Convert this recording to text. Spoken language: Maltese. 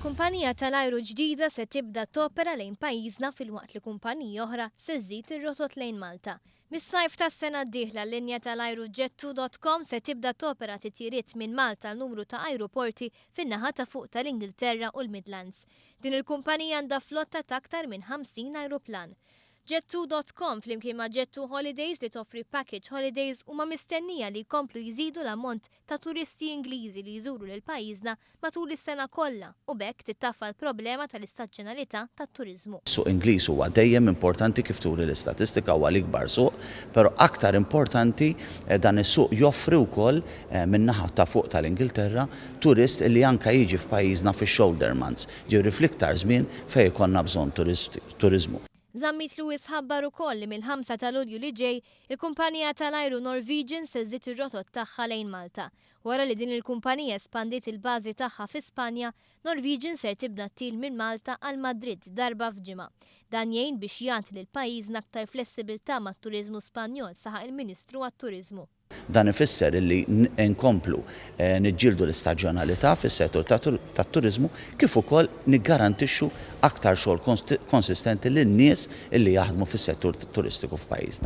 Kumpanija tal-ajru ġdida se tibda topera lejn pajjiżna filwaqt li kumpaniji oħra se żżid ir-rotot lejn Malta. Mis-sajf tas-sena d-dieħla l-linja tal-ajru Jet2.com se tibda topera titjiriet minn Malta l-numru ta' ajruporti fin-naħa ta' fuq tal-Ingilterra u l-Midlands. Din il-kumpanija għandha flotta ta' aktar minn 50 ajruplan. Jet2.com flimkien ma' Jet2 Holidays li toffri package holidays huma mistennija li jkomplu jżidu l-ammont ta' turisti Ingliżi li jżuru lil pajjiżna matul is-sena kollha u bekk tittaffa l-problema tal-istaġġjonalità tat-turiżmu. Suq Ingliż huwa dejjem importanti kif turi l-istatistika huwa l-ikbar suq, però aktar importanti dan is-suq joffri wkoll min-naħa ta' fuq tal-Ingilterra turist li anke jiġi f'pajjiżna fix-shoulder months, ġifieri fl-iktar żmien fejn ikollna bżonn turiżmu. Zammit Lewis ħabbar ukoll li mill-5 ta' Lulju li ġej, il-kumpanija tal-ajru Norwegian se żżid ir-rotot tagħha lejn Malta. Wara li din il-kumpanija espandiet il-bażi tagħha fi Spanja, Norwegian se tibda til minn Malta għal Madrid darba f'ġimgħa. Dan jgħin biex jagħti lil pajjiżna aktar flessibilità mat-turiżmu Spanjol saħaq il-Ministru għat-Turiżmu. Dan ifisser li nkomplu niġġieldu l-istaġjonalità fis-settur tat-turiżmu kif ukoll niggarantixxu aktar xogħol konsistenti lin-nies illi jaħdmu fis-settur turistiku f'pajjiżna.